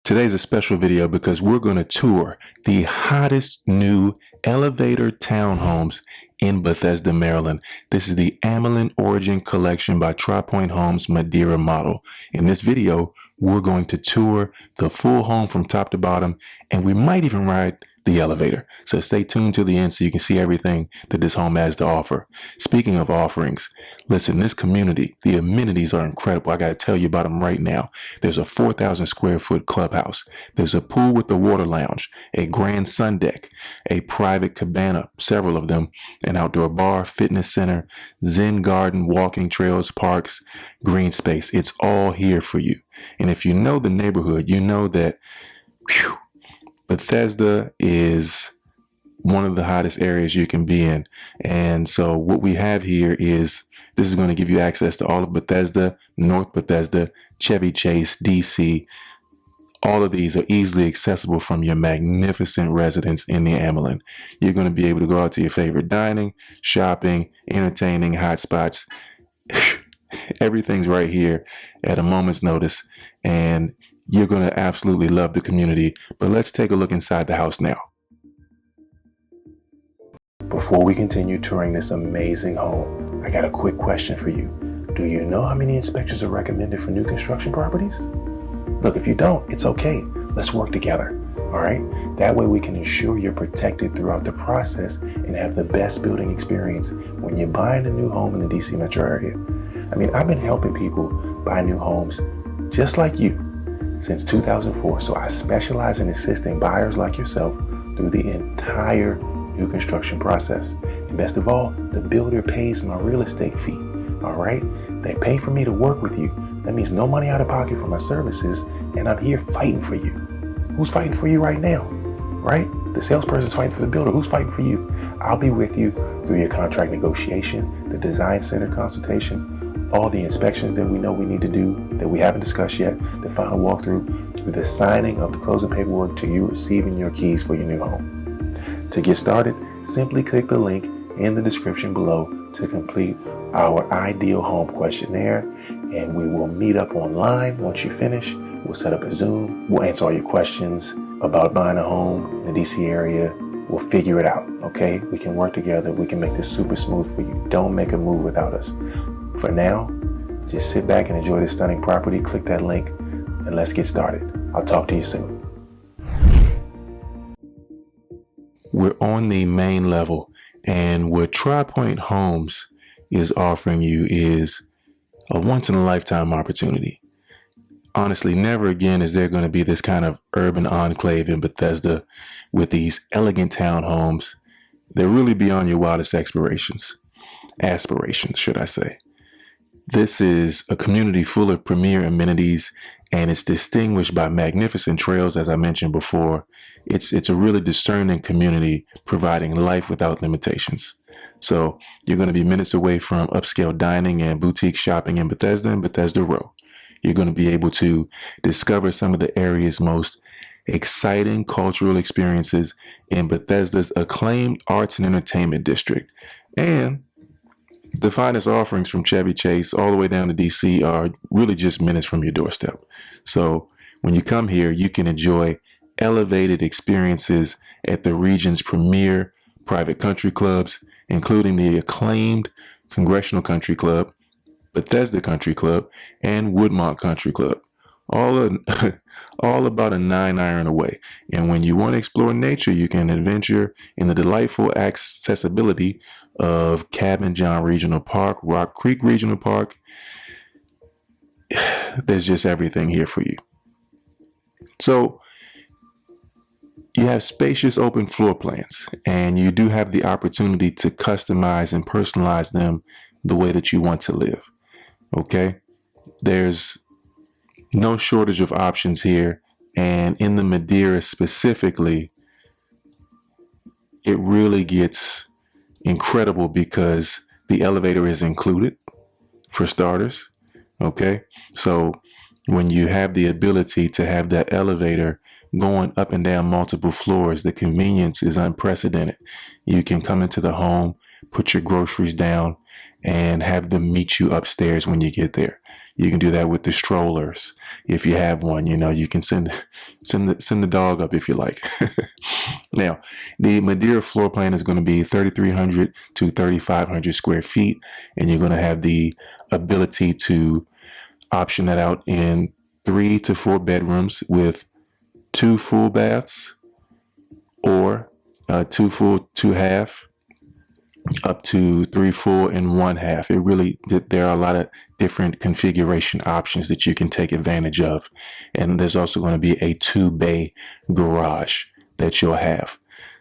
Today's a special video because we're going to tour the hottest new elevator townhomes in Bethesda, Maryland. This is the Amalyn Origin Collection by TRIPOINTE Homes Madera model. In this video, we're going to tour the full home from top to bottom, and we might even ride the elevator. So stay tuned to the end so you can see everything that this home has to offer. Speaking of offerings, listen, this community, the amenities are incredible. I got to tell you about them right now. There's a 4,000 square foot clubhouse. There's a pool with a water lounge, a grand sun deck, a private cabana, several of them, an outdoor bar, fitness center, zen garden, walking trails, parks, green space. It's all here for you. And if you know the neighborhood, you know that, whew, Bethesda is one of the hottest areas you can be in. And so what we have here is, this is going to give you access to all of Bethesda, North Bethesda, Chevy Chase, DC. All of these are easily accessible from your magnificent residence in the Amalyn. You're going to be able to go out to your favorite dining, shopping, entertaining, hot spots. Everything's right here at a moment's notice. And you're going to absolutely love the community. But let's take a look inside the house now. Before we continue touring this amazing home, I got a quick question for you. Do you know how many inspections are recommended for new construction properties? Look, if you don't, it's okay. Let's work together. All right? That way we can ensure you're protected throughout the process and have the best building experience when you're buying a new home in the DC metro area. I mean, I've been helping people buy new homes just like you since 2004. So I specialize in assisting buyers like yourself through the entire new construction process. And best of all, the builder pays my real estate fee. All right? They pay for me to work with you. That means no money out of pocket for my services, and I'm here fighting for you. Who's fighting for you right now? Right? The salesperson's fighting for the builder. Who's fighting for you? I'll be with you through your contract negotiation, the design center consultation, all the inspections that we know we need to do that we haven't discussed yet, the final walkthrough, through the signing of the closing paperwork to you receiving your keys for your new home. To get started, simply click the link in the description below to complete our ideal home questionnaire, and we will meet up online. Once you finish, we'll set up a Zoom. We'll answer all your questions about buying a home in the DC area. We'll figure it out, okay? We can work together. We can make this super smooth for you. Don't make a move without us. For now, just sit back and enjoy this stunning property. Click that link and let's get started. I'll talk to you soon. We're on the main level, and what TRIPOINTE Homes is offering you is a once-in-a-lifetime opportunity. Honestly, never again is there going to be this kind of urban enclave in Bethesda with these elegant townhomes. They're really beyond your wildest aspirations, should I say. This is a community full of premier amenities, and it's distinguished by magnificent trails, as I mentioned before. It's a really discerning community providing life without limitations. So you're going to be minutes away from upscale dining and boutique shopping in Bethesda and Bethesda Row. You're going to be able to discover some of the area's most exciting cultural experiences in Bethesda's acclaimed arts and entertainment district. And the finest offerings from Chevy Chase all the way down to DC are really just minutes from your doorstep. So when you come here, you can enjoy elevated experiences at the region's premier private country clubs, including the acclaimed Congressional Country Club, Bethesda Country Club, and Woodmont Country Club. All about a 9-iron away. And when you want to explore nature, you can adventure in the delightful accessibility of Cabin John Regional Park, Rock Creek Regional Park. There's just everything here for you. So you have spacious open floor plans, and you do have the opportunity to customize and personalize them the way that you want to live. Okay? There's no shortage of options here, and in the Madera specifically, it really gets incredible because the elevator is included for starters. Okay, so when you have the ability to have that elevator going up and down multiple floors, the convenience is unprecedented. You can come into the home, put your groceries down, and have them meet you upstairs when you get there. You can do that with the strollers. If you have one, you can send the dog up if you like. Now, the Madera floor plan is going to be 3,300 to 3,500 square feet, and you're going to have the ability to option that out in 3 to 4 bedrooms with 2 full baths, or 2 full, 2 half, up to 3 full and 1 half. There are a lot of different configuration options that you can take advantage of. And there's also going to be a 2-bay garage that you'll have.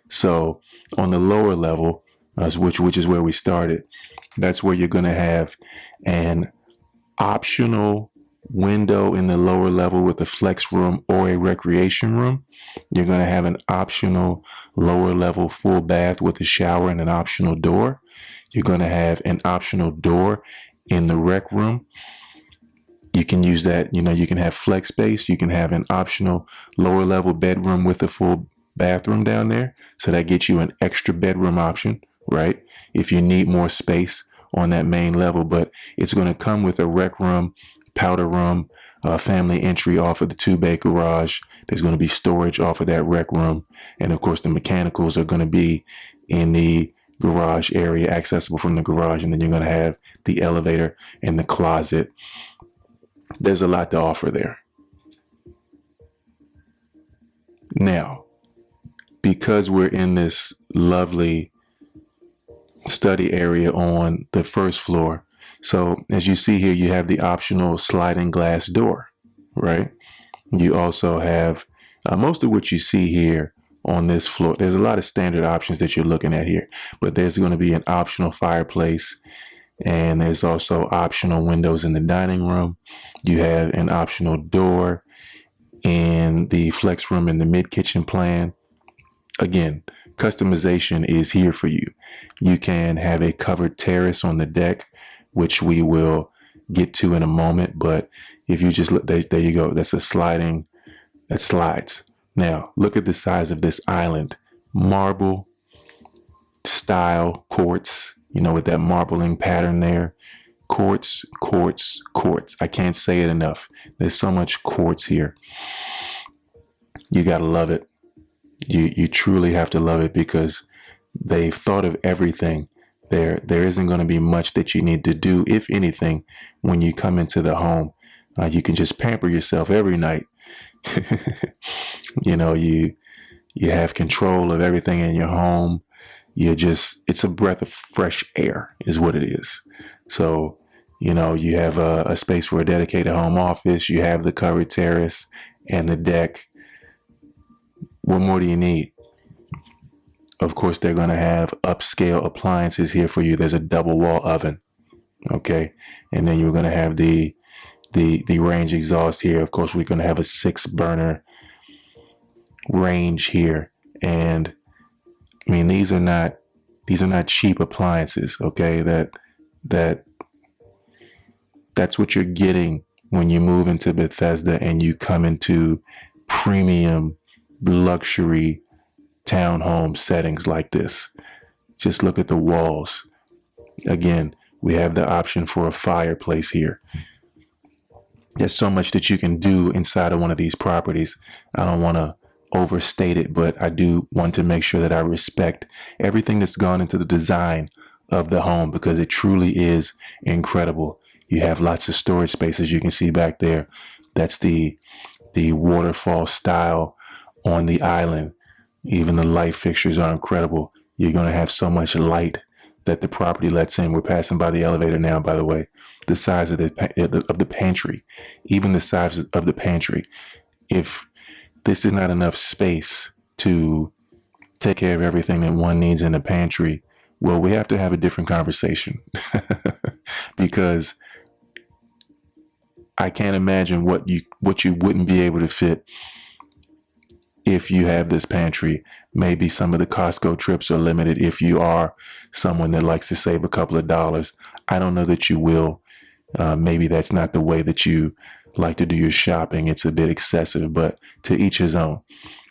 So on the lower level, which is where we started, that's where you're going to have an optional window in the lower level with a flex room or a recreation room. You're going to have an optional lower level full bath with a shower and an optional door. You're going to have an optional door in the rec room. You can use that, you can have flex space. You can have an optional lower level bedroom with a full bathroom down there. So that gets you an extra bedroom option, right? If you need more space on that main level, but it's going to come with a rec room, powder room, family entry off of the 2-bay garage. There's going to be storage off of that rec room. And of course, the mechanicals are going to be in the garage area, accessible from the garage. And then you're going to have the elevator and the closet. There's a lot to offer there. Now, because we're in this lovely study area on the first floor, so as you see here, you have the optional sliding glass door, right? You also have most of what you see here on this floor. There's a lot of standard options that you're looking at here, but there's going to be an optional fireplace, and there's also optional windows in the dining room. You have an optional door in the flex room in the mid-kitchen plan. Again, customization is here for you. You can have a covered terrace on the deck, which we will get to in a moment. But if you just look, there you go. That's a sliding, that slides. Now, look at the size of this island. Marble style quartz, with that marbling pattern there. Quartz, quartz, quartz. I can't say it enough. There's so much quartz here. You got to love it. You truly have to love it, because they've thought of everything. There isn't going to be much that you need to do, if anything, when you come into the home. You can just pamper yourself every night. You have control of everything in your home. It's a breath of fresh air is what it is. So, you have a space for a dedicated home office. You have the covered terrace and the deck. What more do you need? Of course, they're going to have upscale appliances here for you. There's a double wall oven. Okay. And then you're going to have the range exhaust here. Of course, we're going to have a 6-burner range here. And I mean, these are not cheap appliances. Okay. That's what you're getting when you move into Bethesda and you come into premium luxury townhome settings like this. Just look at the walls. Again, we have the option for a fireplace here. There's so much that you can do inside of one of these properties. I don't want to overstate it, but I do want to make sure that I respect everything that's gone into the design of the home, because it truly is incredible. You have lots of storage spaces. You can see back there. That's the waterfall style on the island. Even the light fixtures are incredible. You're going to have so much light that the property lets in. We're passing by the elevator now, by the way. The size of the pantry, even the size of the pantry. If this is not enough space to take care of everything that one needs in the pantry, well, we have to have a different conversation. Because I can't imagine what you wouldn't be able to fit if you have this pantry. Maybe some of the Costco trips are limited if you are someone that likes to save a couple of dollars. I don't know that you will. Maybe that's not the way that you like to do your shopping. It's a bit excessive, but to each his own.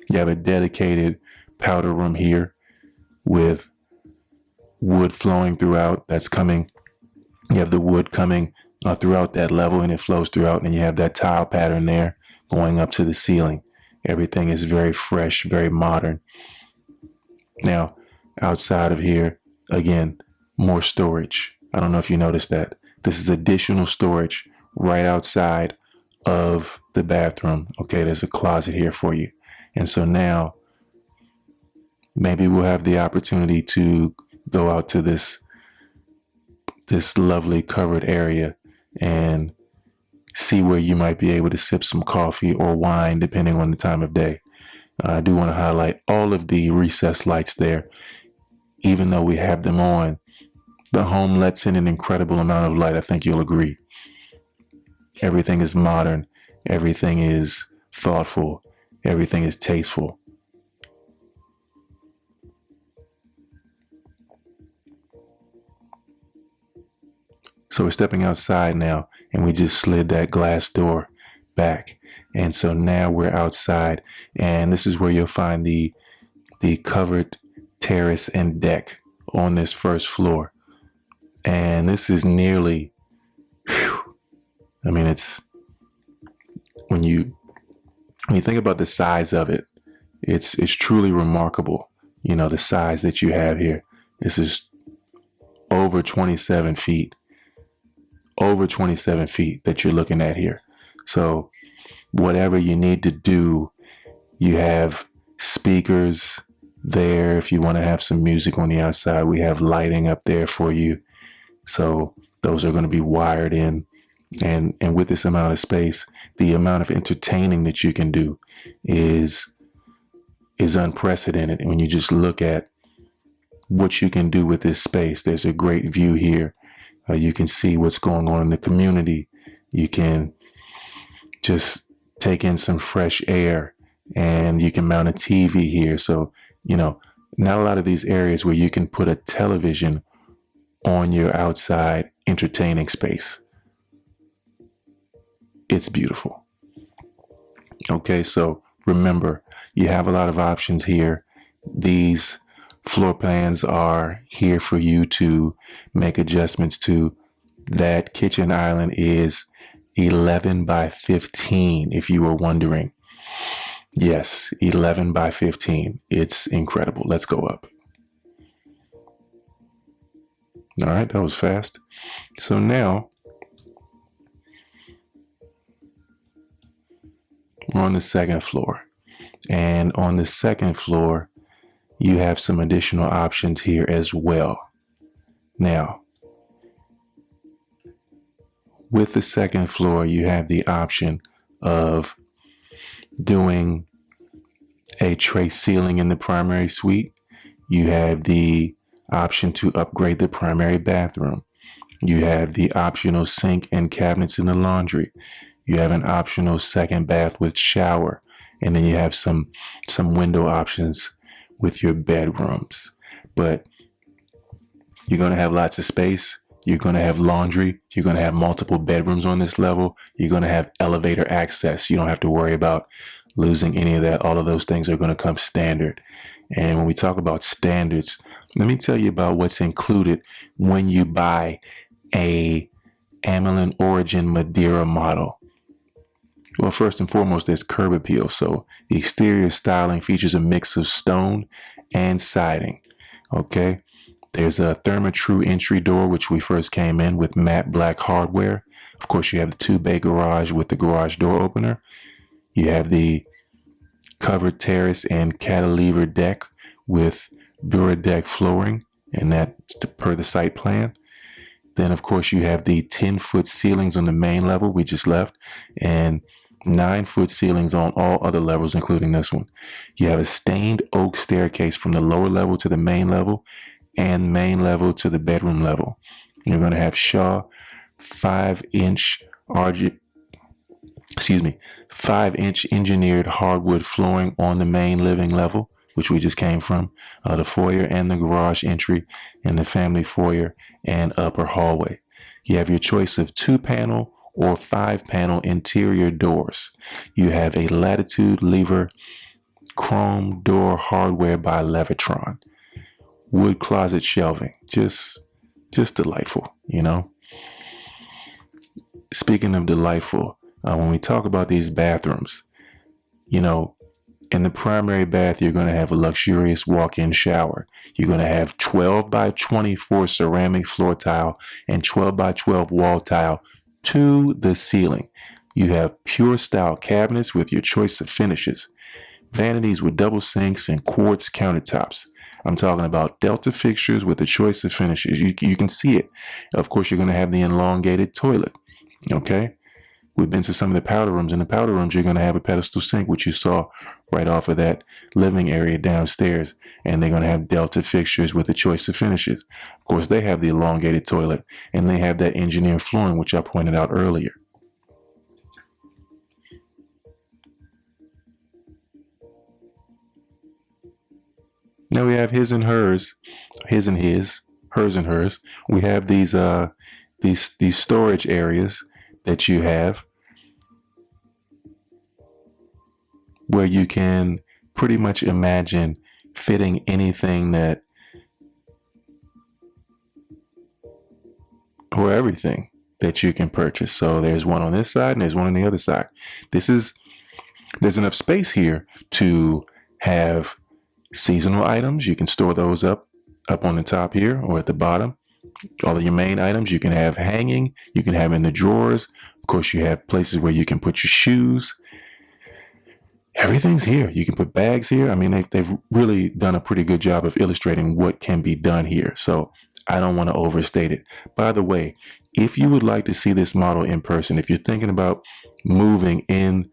You have a dedicated powder room here with wood flowing throughout. That's coming. You have the wood coming throughout that level, and it flows throughout, and you have that tile pattern there going up to the ceiling. Everything is very fresh, very modern. Now, outside of here, again, more storage. I don't know if you noticed that. This is additional storage right outside of the bathroom. Okay, there's a closet here for you. And so now, maybe we'll have the opportunity to go out to this lovely covered area and see where you might be able to sip some coffee or wine, depending on the time of day. I do want to highlight all of the recessed lights there. Even though we have them on, the home lets in an incredible amount of light. I think you'll agree. Everything is modern. Everything is thoughtful. Everything is tasteful. So we're stepping outside now, and we just slid that glass door back. And so now we're outside, and this is where you'll find the covered terrace and deck on this first floor. And this is nearly, I mean, it's, when you think about the size of it, it's truly remarkable. You know, the size that you have here. This is over 27 feet. Over 27 feet that you're looking at here. So whatever you need to do, you have speakers there if you want to have some music on the outside. We have lighting up there for you. So those are going to be wired in. And with this amount of space, the amount of entertaining that you can do is unprecedented. When you just look at what you can do with this space, there's a great view here. You can see what's going on in the community. You can just take in some fresh air, and you can mount a TV here. So, you know, not a lot of these areas where you can put a television on your outside entertaining space. It's beautiful. Okay, so remember, you have a lot of options here. These floor plans are here for you to make adjustments to. That kitchen island is 11 by 15, if you were wondering. Yes, 11 by 15. It's incredible. Let's go up. All right, that was fast. So now we're on the second floor. And on the second floor, you have some additional options here as well. Now, with the second floor, you have the option of doing a tray ceiling in the primary suite. You have the option to upgrade the primary bathroom. You have the optional sink and cabinets in the laundry. You have an optional second bath with shower. And then you have some window options with your bedrooms. But you're going to have lots of space. You're going to have laundry. You're going to have multiple bedrooms on this level. You're going to have elevator access. You don't have to worry about losing any of that. All of those things are going to come standard. And when we talk about standards, let me tell you about what's included when you buy a Amalyn Origin Madera model. Well, first and foremost, there's curb appeal. So the exterior styling features a mix of stone and siding. Okay. There's a Therma-Tru entry door, which we first came in with matte black hardware. Of course, you have the 2-bay garage with the garage door opener. You have the covered terrace and cantilever deck with Duradeck flooring, and that's per the site plan. Then, of course, you have the 10-foot ceilings on the main level we just left, and 9-foot ceilings on all other levels, including this one. You have a stained oak staircase from the lower level to the main level, and main level to the bedroom level. You're going to have Shaw 5-inch engineered hardwood flooring on the main living level, which we just came from, the foyer and the garage entry, and the family foyer and upper hallway. You have your choice of 2-panel or 5-panel interior doors. You have a latitude lever chrome door hardware by Levitron. Wood closet shelving, just delightful, you know. speaking of delightful, when we talk about these bathrooms, you know, in the primary bath, you're going to have a luxurious walk-in shower. You're going to have 12 by 24 ceramic floor tile and 12 by 12 wall tile to the ceiling. You have pure style cabinets with your choice of finishes. Vanities with double sinks and quartz countertops. I'm talking about Delta fixtures with a choice of finishes. You can see it. Of course, you're going to have the elongated toilet. Okay? We've been to some of the powder rooms. In the powder rooms, you're going to have a pedestal sink, which you saw right off of that living area downstairs. And they're going to have Delta fixtures with a choice of finishes. Of course, they have the elongated toilet, and they have that engineered flooring, which I pointed out earlier. Now we have his and hers, his and his, hers and hers. We have these storage areas that you have where you can pretty much imagine fitting anything that, or everything that you can purchase. So there's one on this side and there's one on the other side. There's enough space here to have seasonal items. You can store those up on the top here or at the bottom. All of your main items you can have hanging, you can have in the drawers. Of course, you have places where you can put your shoes. Everything's here. You can put bags here. I mean, they've really done a pretty good job of illustrating what can be done here. So I don't want to overstate it. By the way, if you would like to see this model in person, if you're thinking about moving in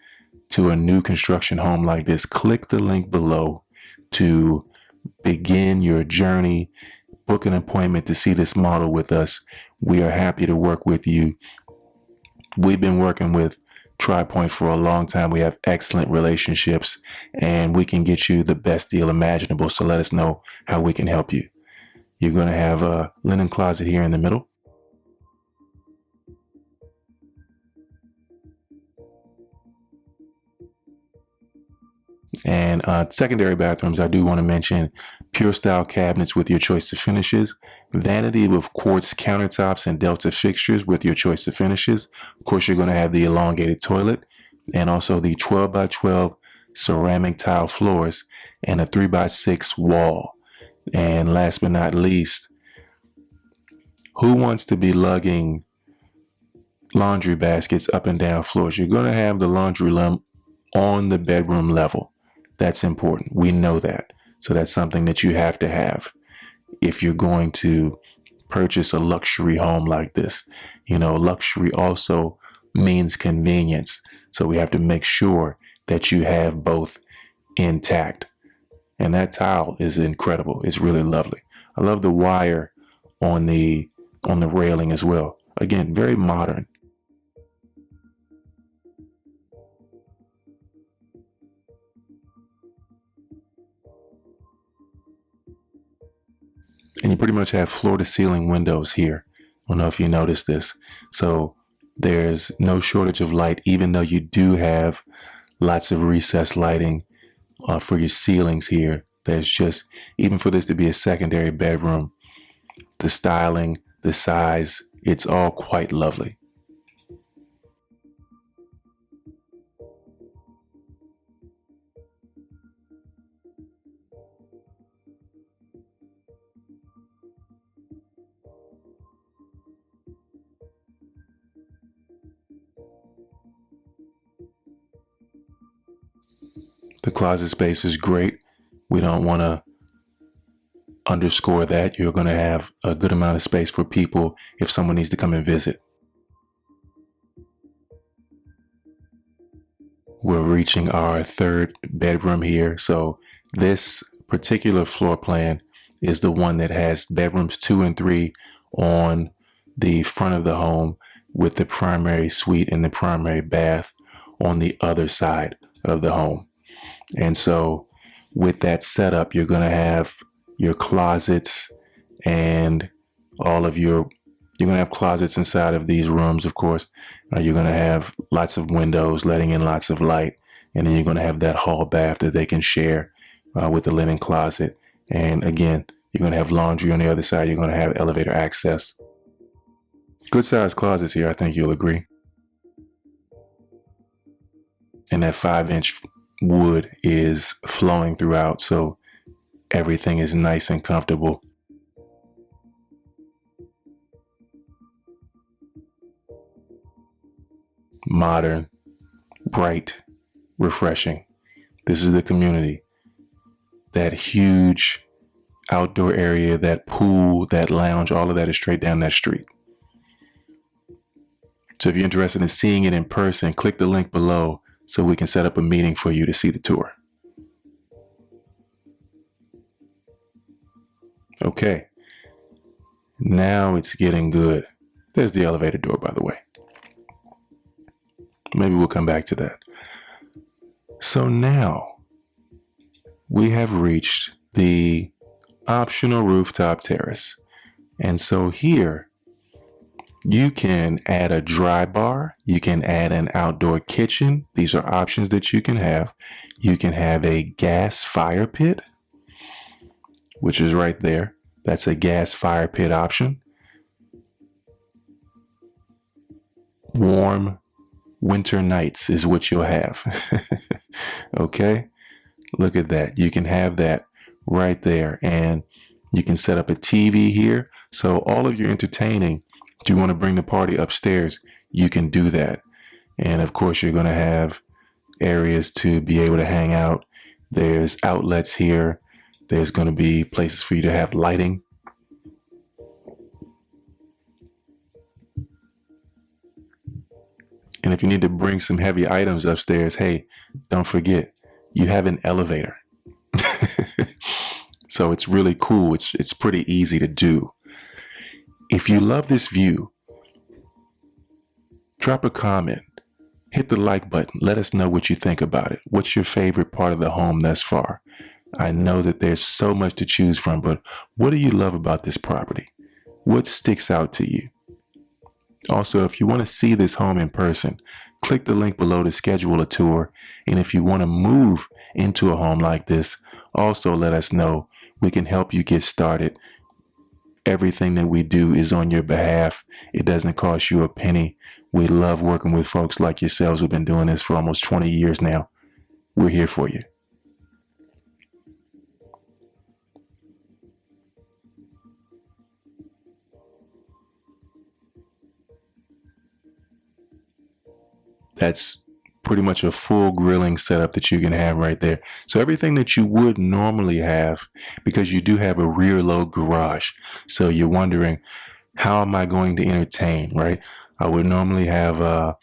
to a new construction home like this, click the link below to begin your journey. Book an appointment to see this model with us. We are happy to work with you. We've been working with TRIPOINTE for a long time. We have excellent relationships and we can get you the best deal imaginable. So let us know how we can help you. You're going to have a linen closet here in the middle. And secondary bathrooms, I do want to mention pure style cabinets with your choice of finishes, vanity with quartz countertops and Delta fixtures with your choice of finishes. Of course, you're going to have the elongated toilet and also the 12 by 12 ceramic tile floors and a 3 by 6 wall. And last but not least, who wants to be lugging laundry baskets up and down floors? You're going to have the laundry room on the bedroom level. That's important. We know that. So that's something that you have to have if you're going to purchase a luxury home like this. You know, luxury also means convenience. So we have to make sure that you have both intact. And that tile is incredible. It's really lovely. I love the wire on the railing as well. Again, very modern. And you pretty much have floor to ceiling windows here. I don't know if you noticed this. So there's no shortage of light, even though you do have lots of recessed lighting for your ceilings here. There's just, even for this to be a secondary bedroom, the styling, the size, it's all quite lovely. The closet space is great. We don't want to underscore that. You're going to have a good amount of space for people if someone needs to come and visit. We're reaching our third bedroom here. So this particular floor plan is the one that has bedrooms 2 and 3 on the front of the home with the primary suite and the primary bath on the other side of the home. And so with that setup, you're going to have your closets and all of you're going to have closets inside of these rooms, of course. You're going to have lots of windows letting in lots of light. And then you're going to have that hall bath that they can share with the linen closet. And again, you're going to have laundry on the other side. You're going to have elevator access. Good sized closets here, I think you'll agree. and that 5-inch wood is flowing throughout, so everything is nice and comfortable. Modern, bright, refreshing. This is the community. That huge outdoor area, that pool, that lounge, all of that is straight down that street. So if you're interested in seeing it in person, click the link below so we can set up a meeting for you to see the tour. Okay, now it's getting good. There's the elevator door, by the way. Maybe we'll come back to that. So now we have reached the optional rooftop terrace. And so here you can add a dry bar. You can add an outdoor kitchen. These are options that you can have. You can have a gas fire pit, which is right there. That's a gas fire pit option. Warm winter nights is what you'll have. Okay, look at that. You can have that right there, and you can set up a TV here. So all of your entertaining, if you want to bring the party upstairs, you can do that. And of course, you're going to have areas to be able to hang out. There's outlets here. There's going to be places for you to have lighting. And if you need to bring some heavy items upstairs, hey, don't forget, you have an elevator. So it's really cool. It's pretty easy to do. If you love this view, drop a comment, hit the like button. Let us know what you think about it. What's your favorite part of the home thus far? I know that there's so much to choose from, but what do you love about this property? What sticks out to you? Also, if you want to see this home in person, click the link below to schedule a tour. And if you want to move into a home like this, also let us know. We can help you get started. Everything that we do is on your behalf. It doesn't cost you a penny. We love working with folks like yourselves who've been doing this for almost 20 years now. We're here for you. That's pretty much a full grilling setup that you can have right there. So everything that you would normally have, because you do have a rear load garage. So you're wondering, how am I going to entertain, right? I would normally have a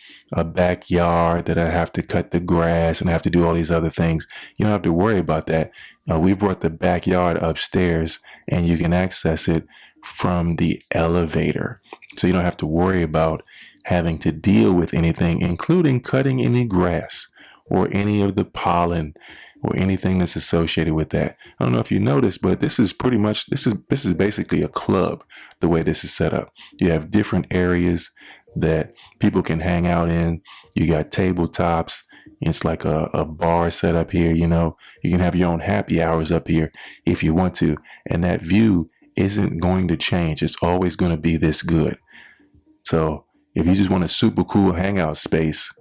backyard that I have to cut the grass and I have to do all these other things. You don't have to worry about that. We brought the backyard upstairs and you can access it from the elevator. So you don't have to worry about having to deal with anything, including cutting any grass or any of the pollen or anything that's associated with that. I don't know if you noticed, but this is pretty much, this is basically a club, the way this is set up. You have different areas that people can hang out in. You got tabletops. It's like a bar set up here, you know. You can have your own happy hours up here if you want to. And that view isn't going to change. It's always going to be this good. So if you just want a super cool hangout space,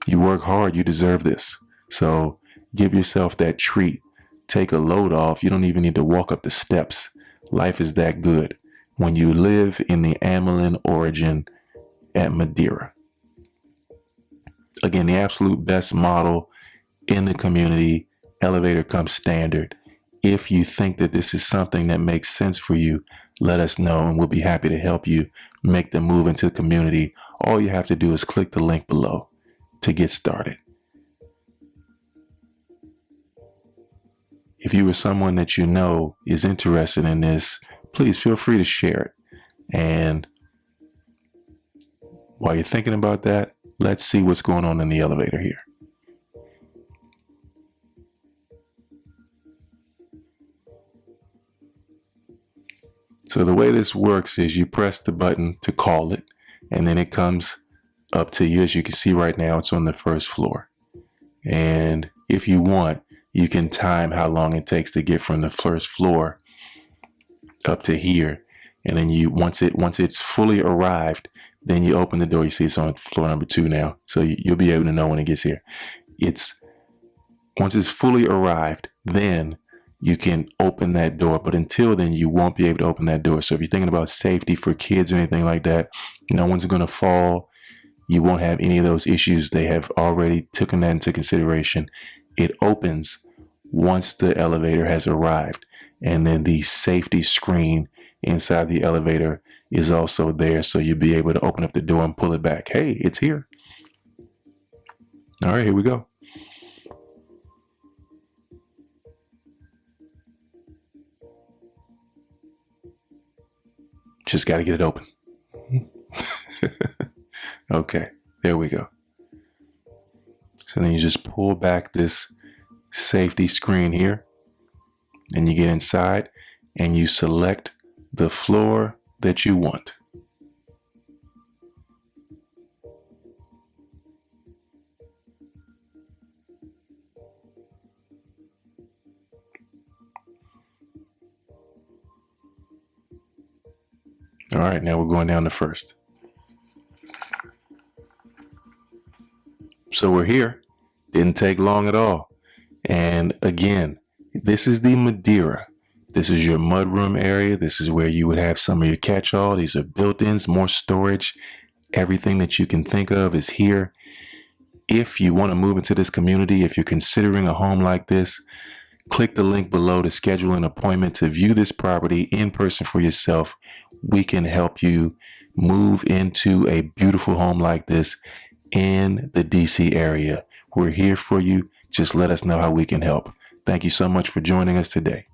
you work hard, you deserve this. So give yourself that treat. Take a load off. You don't even need to walk up the steps. Life is that good when you live in the Amalyn origin at Madera. Again, the absolute best model in the community. Elevator comes standard. If you think that this is something that makes sense for you, let us know and we'll be happy to help you make the move into the community. All you have to do is click the link below to get started. If you or someone that you know is interested in this, please feel free to share it. And while you're thinking about that, let's see what's going on in the elevator here. So the way this works is you press the button to call it, and then it comes up to you. As you can see right now, it's on the first floor. And if you want, you can time how long it takes to get from the first floor up to here. And then once it's fully arrived, Then you open the door. You see it's on floor number 2 now. So you'll be able to know when it gets here. Once it's fully arrived, then you can open that door. But until then, you won't be able to open that door. So if you're thinking about safety for kids or anything like that, no one's going to fall. You won't have any of those issues. They have already taken that into consideration. It opens once the elevator has arrived. And then the safety screen inside the elevator is also there. So you'll be able to open up the door and pull it back. Hey, it's here. All right, here we go. Just got to get it open. Okay, there we go. So then you just pull back this safety screen here, and you get inside and you select the floor that you want. All right, now we're going down to first. So we're here. Didn't take long at all. And again, this is the Madera. This is your mudroom area. This is where you would have some of your catch-all. These are built-ins, more storage. Everything that you can think of is here. If you want to move into this community, if you're considering a home like this, click the link below to schedule an appointment to view this property in person for yourself. We can help you move into a beautiful home like this in the DC area. We're here for you. Just let us know how we can help. Thank you so much for joining us today.